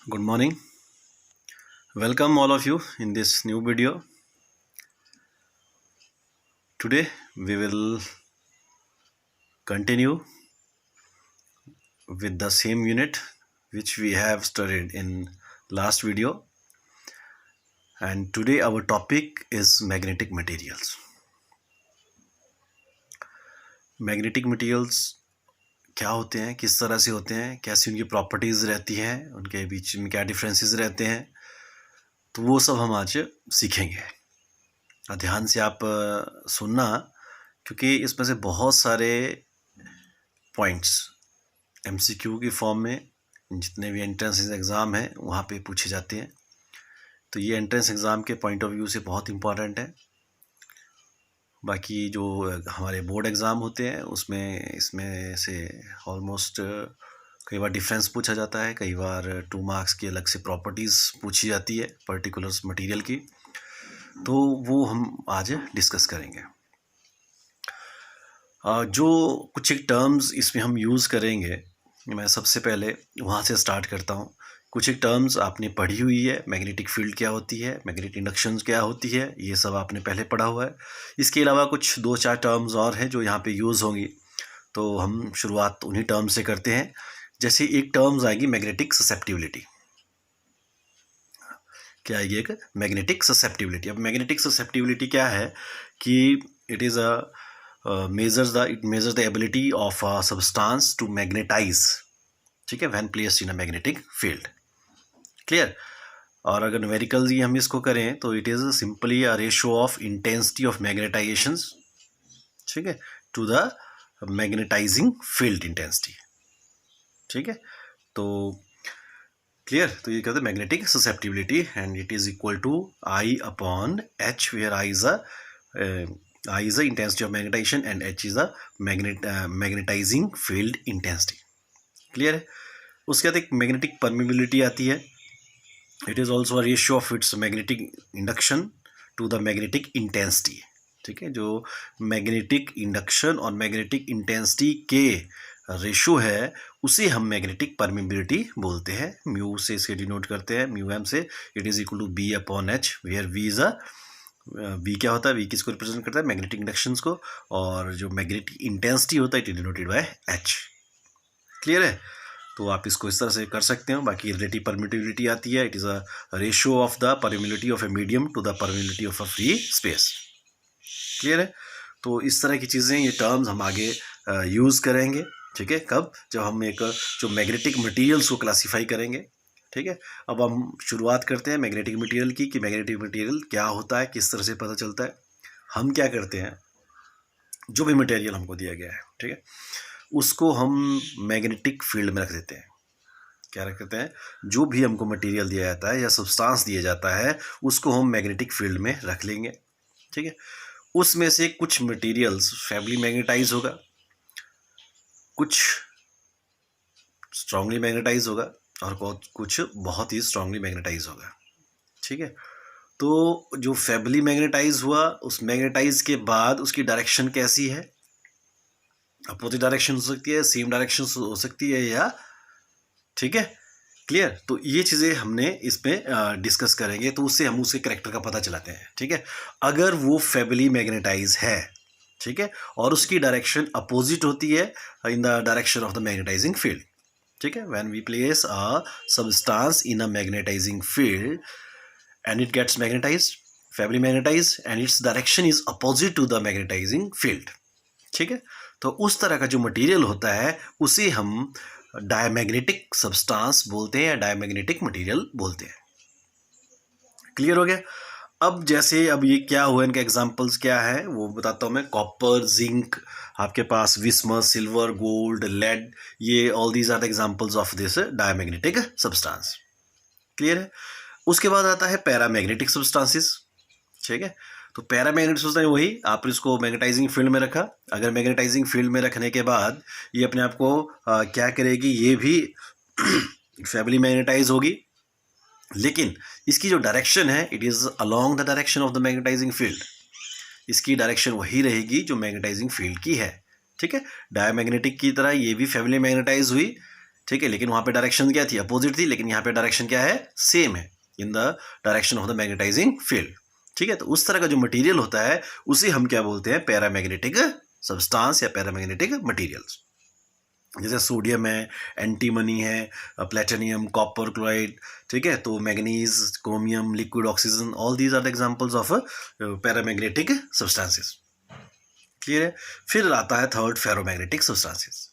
Good morning. Welcome all of you in this new video. Today we will continue with the same unit which we have studied in last video, and today our topic is magnetic materials. Magnetic materials क्या होते हैं, किस तरह से होते हैं, कैसी उनकी प्रॉपर्टीज़ रहती हैं, उनके बीच में क्या डिफरेंसेस रहते हैं, तो वो सब हम आज सीखेंगे। ध्यान से आप सुनना, क्योंकि इसमें से बहुत सारे पॉइंट्स एमसीक्यू की फॉर्म में जितने भी एंट्रेंस एग्ज़ाम हैं वहाँ पे पूछे जाते हैं। तो ये एंट्रेंस एग्ज़ाम के पॉइंट ऑफ व्यू से बहुत इम्पॉर्टेंट है। बाकी जो हमारे बोर्ड एग्ज़ाम होते हैं उसमें इसमें से ऑलमोस्ट कई बार डिफरेंस पूछा जाता है, कई बार 2 मार्क्स की अलग से प्रॉपर्टीज़ पूछी जाती है पर्टिकुलर मटेरियल की, तो वो हम आज डिस्कस करेंगे। जो कुछ एक टर्म्स इसमें हम यूज़ करेंगे, मैं सबसे पहले वहाँ से स्टार्ट करता हूँ। कुछ एक टर्म्स आपने पढ़ी हुई है, मैग्नेटिक फील्ड क्या होती है, मैग्नेटिक इंडक्शन क्या होती है, ये सब आपने पहले पढ़ा हुआ है। इसके अलावा कुछ 2-4 टर्म्स और हैं जो यहाँ पे यूज़ होंगी, तो हम शुरुआत उन्हीं टर्म से करते हैं। जैसे एक टर्म्स आएगी मैग्नेटिक ससेप्टिबिलिटी। क्या आएगी? एक मैग्नेटिक ससेप्टिबिलिटी। अब मैग्नेटिक ससेप्टिबिलिटी क्या है कि it is it measures the ability of a substance to magnetize, ठीक है, when placed in a magnetic field. Clear? और अगर न्यूमेरिकल हम इसको करें तो it is simply a ratio of intensity of magnetisations, ठीक है, to the magnetising field intensity, ठीक है। तो क्लियर? तो ये कहते हैं magnetic susceptibility, and it is equal to I upon H, where I is the intensity of magnetization and H is the magnetizing field intensity. Clear है? उसके बाद एक मैग्नेटिक परमिबिलिटी आती है। It is also a ratio of its magnetic induction to the magnetic intensity, ठीक है। जो magnetic induction और मैग्नेटिक इंटेंसिटी के रेशियो है उसे हम मैग्नेटिक परमिबिलिटी बोलते हैं। म्यू से इसे डिनोट करते हैं, म्यू एम से। It is equal to B upon H, where V is V क्या होता है, वी किसको रिप्रेजेंट करता है, मैग्नेटिक इंडक्शंस को, और जो मैग्नेटिक इंटेंसिटी होता है it is denoted by H। Clear है? तो आप इसको इस तरह से कर सकते हो। बाकी रिलेटिव परमिटिविटी आती है, it is a ratio of the permeability of a medium to the permeability of a free space. Clear है? तो इस तरह की चीज़ें, ये टर्म्स हम आगे यूज़ करेंगे, ठीक है। कब? जब हम एक जो मैग्नेटिक मटीरियल्स को क्लासीफाई करेंगे, ठीक है। अब हम शुरुआत करते हैं मैग्नेटिक मटेरियल की, कि मैग्नेटिक मटेरियल क्या होता है, किस तरह से पता चलता है। हम क्या करते हैं, जो भी मटेरियल हमको दिया गया है, ठीक है, उसको हम मैग्नेटिक फील्ड में रख देते हैं। क्या रख देते हैं? जो भी हमको मटेरियल दिया जाता है या सब्सटेंस दिया जाता है उसको हम मैग्नेटिक फील्ड में रख लेंगे, ठीक है। उसमें से कुछ मटेरियल्स फेबली मैग्नेटाइज होगा, कुछ स्ट्रांगली मैग्नेटाइज होगा, और कुछ बहुत ही स्ट्रांगली मैग्नेटाइज होगा, ठीक है। तो जो फेबली मैग्नेटाइज हुआ, उस मैग्नेटाइज के बाद उसकी डायरेक्शन कैसी है? अपोजिट डायरेक्शन हो सकती है, सेम डायरेक्शन हो सकती है, या, ठीक है। क्लियर? तो ये चीज़ें हमने इसमें डिस्कस करेंगे, तो उससे हम उसके करेक्टर का पता चलाते हैं, ठीक है। अगर वो फेबली मैग्नेटाइज है, ठीक है, और उसकी डायरेक्शन अपोजिट होती है in the direction of the magnetising field, ठीक है। When we place a substance in a magnetizing field and it gets magnetized, fably magnetized, and its direction is opposite to the magnetizing field, ठीक है। तो उस तरह का जो material होता है उसे हम डायमैग्नेटिक सब्सटेंस बोलते हैं या डायमैग्नेटिक मटेरियल बोलते हैं। क्लियर हो गया? अब जैसे अब ये क्या हुआ, इनके एग्जांपल्स क्या है वो बताता हूँ मैं। कॉपर, जिंक, आपके पास विस्मस, सिल्वर, गोल्ड, लेड, ये all these are the examples of this diamagnetic substance. Clear है? उसके बाद आता है पैरामैग्नेटिक सब्सटेंसेस, ठीक है। तो पैरामैग्नेटिक सब्सटेंस वही, आपने इसको मैग्नेटाइजिंग फील्ड में रखा। अगर मैग्नेटाइजिंग फील्ड में रखने के बाद ये अपने आप को क्या करेगी, ये भी फेबली मैग्नेटाइज होगी, लेकिन इसकी जो डायरेक्शन है it is along the direction of the magnetising field. इसकी डायरेक्शन वही रहेगी जो मैग्नेटाइजिंग फील्ड की है, ठीक है। डायमैग्नेटिक की तरह ये भी फेबली मैग्नेटाइज हुई, ठीक है, लेकिन वहाँ पे डायरेक्शन क्या थी, अपोजिट थी, लेकिन यहाँ पे डायरेक्शन क्या है, सेम है, in the direction of the magnetising field. ठीक है, तो उस तरह का जो मटेरियल होता है उसे हम क्या बोलते हैं, पैरामैग्नेटिक सब्सटेंस या पैरामैग्नेटिक मटेरियल्स। जैसे सोडियम है, एंटीमनी है, प्लेटिनियम, कॉपर क्लोराइड, ठीक है, तो manganese, chromium, liquid oxygen, all these are the examples of paramagnetic substances. Clear है। फिर आता है third, ferromagnetic substances.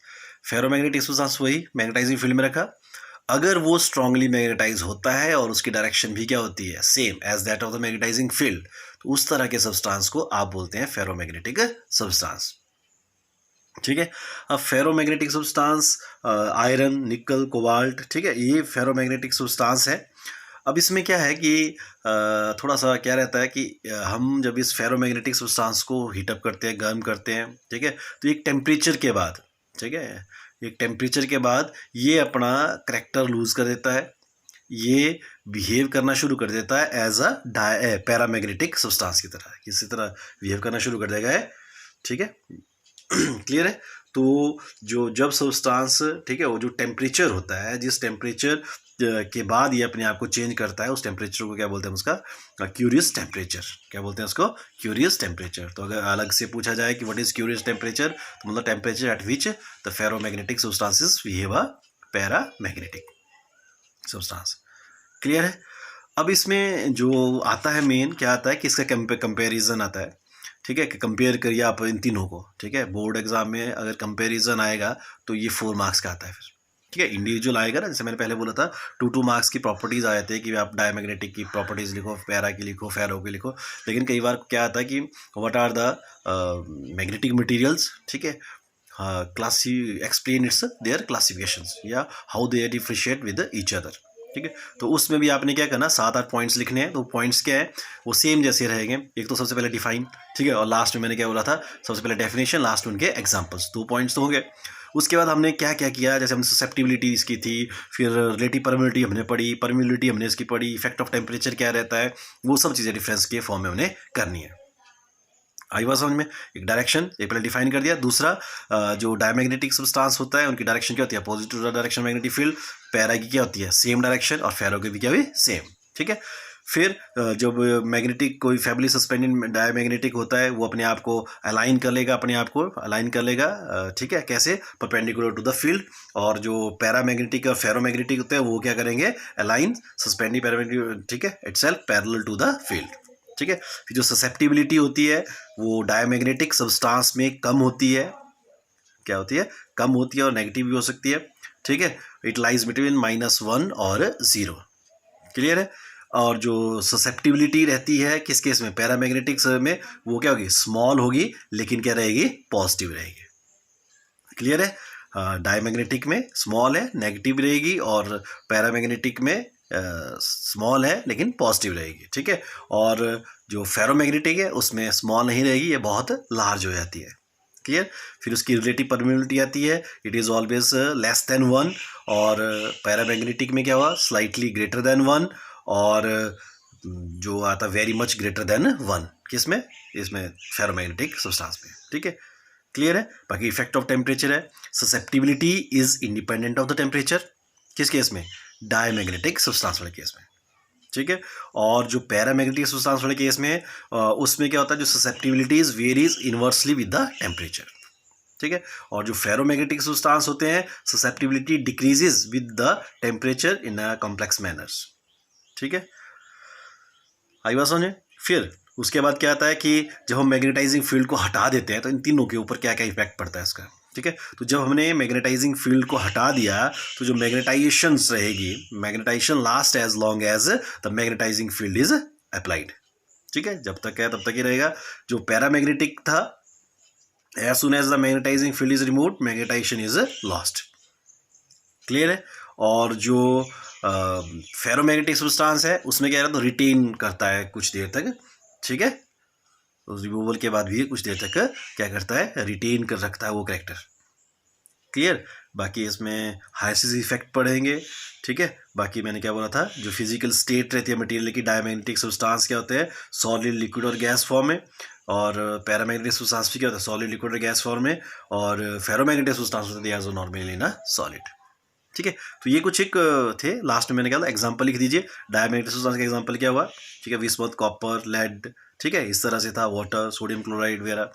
Ferromagnetic substance वही मैग्नेटाइजिंग फील्ड में रखा, अगर वो स्ट्रांगली मैग्नेटाइज होता है और उसकी डायरेक्शन भी क्या होती है, same as that of the magnetising field, तो उस तरह के सब्सटेंस को आप बोलते हैं फेरोमैग्नेटिक सब्सटेंस। ठीक है, अब फेरोमैग्नेटिक सब्सटेंस आयरन, निकल, कोबाल्ट, ठीक है, ये फेरोमैग्नेटिक सब्सटेंस है। अब इसमें क्या है कि थोड़ा सा क्या रहता है कि हम जब इस फेरोमैग्नेटिक सब्सटेंस को हीटअप करते हैं, गर्म करते हैं, ठीक है, तो एक टेम्परेचर के बाद, ठीक है, एक टेम्परेचर के बाद ये अपना करैक्टर लूज कर देता है, ये बिहेव करना शुरू कर देता है एज अ पैरामैग्नेटिक सब्सटेंस की तरह, किसी तरह बिहेव करना शुरू कर देगा है। ठीक है, क्लियर है। तो जो जब सब्सटेंस, ठीक है, वो जो टेम्परेचर होता है, जिस टेम्परेचर के बाद ये अपने आप को चेंज करता है, उस टेम्परेचर को क्या बोलते हैं, उसका क्यूरियस टेम्परेचर। क्या बोलते हैं उसको, क्यूरियस टेम्परेचर। तो अगर अलग से पूछा जाए कि व्हाट इज क्यूरियस टेम्परेचर, तो मतलब temperature at which the ferromagnetic substances behave a paramagnetic substance. Clear है। अब इसमें जो आता है मेन क्या आता है कि इसका कंपेरिजन आता है। ठीक है, कि कंपेयर करिए आप इन तीनों को। ठीक है, बोर्ड एग्जाम में अगर कंपेरिजन आएगा तो ये 4 मार्क्स का आता है फिर। ठीक है, इंडिविजुअल आएगा ना, जैसे मैंने पहले बोला था 2 मार्क्स की प्रॉपर्टीज आ जाते हैं कि आप डायमैग्नेटिक की प्रॉपर्टीज लिखो, पैरा की लिखो, फेरो की लिखो। लेकिन कई बार क्या आता है कि what are the magnetic materials, ठीक है, क्लासी एक्सप्लेन इट्स देयर क्लासिफिकेशंस या how they differentiate with each other. ठीक है, तो उसमें भी आपने क्या करना, 7-8 पॉइंट्स लिखने हैं। तो पॉइंट्स क्या है, वो सेम जैसे रहेंगे। एक तो सबसे पहले डिफाइन, ठीक है, और लास्ट में मैंने क्या बोला था, सबसे पहले डेफिनेशन, लास्ट में उनके एग्जांपल्स। 2 पॉइंट्स तो हो गए। उसके बाद हमने क्या क्या किया, जैसे हमने ससेप्टिबिलिटी इसकी थी, फिर रिलेटिव परमिबिलिटी हमने पढ़ी, परमिबिलिटी हमने इसकी पढ़ी, इफेक्ट ऑफ टेम्परेचर क्या रहता है, वो सब चीज़ें डिफरेंस के फॉर्म में हमने करनी है। आई बात समझ में। एक डायरेक्शन एक पहले डिफाइन कर दिया। दूसरा जो डायमैग्नेटिक सब्सटेंस होता है उनकी डायरेक्शन क्या होती है, opposite to the direction magnetic field. Para की क्या होती है, सेम डायरेक्शन, और फेरो की भी क्या हुई, सेम। ठीक है, फिर जब मैग्नेटिक कोई फैमिली सस्पेंडेड डायमैग्नेटिक होता है, वो अपने आप को अलाइन कर लेगा, अपने आप को अलाइन कर लेगा। ठीक है, कैसे, परपेंडिकुलर टू द फील्ड। और जो पैरामैग्नेटिक और फेरोमैग्नेटिक होते हैं वो क्या करेंगे, अलाइन सस्पेंडिंग पैरामैग्नेटिक, ठीक है, itself parallel to the field. ठीक है, फिर जो ससेप्टिबिलिटी होती है वो डायमैग्नेटिक सब्सटेंस में कम होती है। क्या होती है, कम होती है, और नेगेटिव भी हो सकती है। ठीक है, इट लाइज बिटवीन -1 और 0। क्लियर है। और जो ससेप्टिबिलिटी रहती है किस केस में, पैरामैग्नेटिक में, वो क्या होगी, स्मॉल होगी, लेकिन क्या रहेगी, पॉजिटिव रहेगी। क्लियर है। डायमैग्नेटिक में स्मॉल है, नेगेटिव रहेगी, और पैरामैग्नेटिक में स्मॉल है लेकिन पॉजिटिव रहेगी। ठीक है, और जो फेरोमैग्नेटिक है उसमें स्मॉल नहीं रहेगी, ये बहुत लार्ज हो जाती है। क्लियर। फिर उसकी रिलेटिव परमिबिलिटी आती है, it is always less than 1, और पैरामैग्नेटिक में क्या हुआ, स्लाइटली ग्रेटर देन 1, और जो आता वेरी मच ग्रेटर देन 1, किसमें, इसमें फेरोमैग्नेटिक सब्सटेंस में। ठीक है, क्लियर है। बाकी इफेक्ट ऑफ टेम्परेचर है, susceptibility is independent of the temperature, किस केस में, डायमैग्नेटिक सब्सटेंस वाले केस में। ठीक है, और जो पैरामैग्नेटिक सब्सटेंस वाले केस में उसमें क्या होता है, जो susceptibilities varies inversely with the temperature. ठीक है, और जो फेरोमैग्नेटिक सब्सटेंस होते हैं, susceptibility decreases with the temperature in a complex manners. ठीक है, आई बात समझे। फिर उसके बाद क्या आता है कि जब हम मैग्नेटाइजिंग फील्ड को हटा देते हैं तो इन तीनों के ऊपर क्या क्या इफेक्ट पड़ता है इसका। ठीक है, तो जब हमने मैग्नेटाइजिंग फील्ड को हटा दिया तो जो मैग्नेटाइजेशन रहेगी, magnetization last as long as the magnetising field is applied. ठीक है, जब तक है तब तक ही रहेगा। जो पैरामैग्नेटिक था, as soon as the magnetising field is removed, magnetization is lost. Clear है। और जो फेरोमैग्नेटिक सब्सटेंस है उसमें क्या रहता है, तो रिटेन करता है कुछ देर तक। ठीक है, तो रिमूवल के बाद भी कुछ देर तक क्या करता है, रिटेन कर रखता है वो कैरेक्टर। क्लियर। बाकी इसमें हाइसिस इफेक्ट पड़ेंगे। ठीक है, बाकी मैंने क्या बोला था, जो फिजिकल स्टेट रहती है मटेरियल की, डायमैग्नेटिक सब्सटेंस क्या होते हैं, सॉलिड, लिक्विड और गैस फॉर्म में, और पैरामैग्नेटिक सब्सटेंस भी क्या होता है, सॉलिड, लिक्विड और गैस फॉर्म में, और फेरोमैग्नेटिक सब्सटेंस होते हैं नॉर्मली इन अ सॉलिड। ठीक है। तो ये कुछ एक थे, लास्ट में मैंने कहा था एग्जाम्पल लिख दीजिए। डायमैग्नेटिक सब्सटेंस का एग्जाम्पल क्या हुआ, ठीक है, विस्मत, कॉपर, लेड, ठीक है, इस तरह से था, वाटर, सोडियम क्लोराइड वगैरह,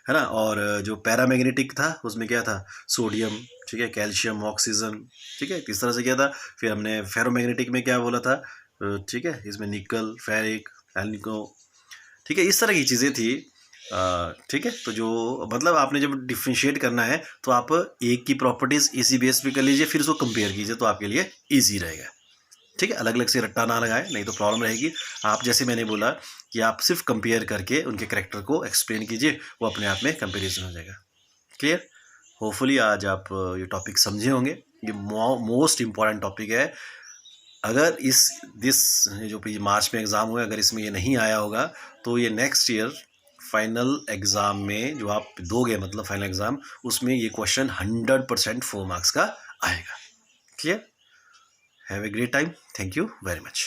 है ना। और जो पैरामैग्नेटिक था उसमें क्या था, सोडियम, ठीक है, कैल्शियम, ऑक्सीजन, ठीक है, इस तरह से क्या था। फिर हमने फेरोमैग्नेटिक में क्या बोला था, ठीक है, इसमें निकल, फेरिक, एल्निको, ठीक है, इस तरह की चीज़ें थी। ठीक है, तो जो मतलब आपने जब डिफ्रेंशिएट करना है तो आप एक की प्रॉपर्टीज़ इसी बेस पे कर लीजिए, फिर उसको कंपेयर कीजिए, तो आपके लिए ईजी रहेगा। ठीक है, अलग अलग से रट्टा ना लगाएं, नहीं तो प्रॉब्लम रहेगी। आप जैसे मैंने बोला कि आप सिर्फ कंपेयर करके उनके करेक्टर को एक्सप्लेन कीजिए, वो अपने आप में कंपेरिजन हो जाएगा। क्लियर? होपफुली आज आप ये टॉपिक समझे होंगे। ये मोस्ट इम्पॉर्टेंट टॉपिक है। अगर जो मार्च में एग्ज़ाम हुआ, अगर इसमें ये नहीं आया होगा तो ये नेक्स्ट ईयर फाइनल एग्ज़ाम में जो आप दोगे, मतलब फाइनल एग्ज़ाम, उसमें ये क्वेश्चन 100% 4 मार्क्स का आएगा। Clear? Have a great time. Thank you very much.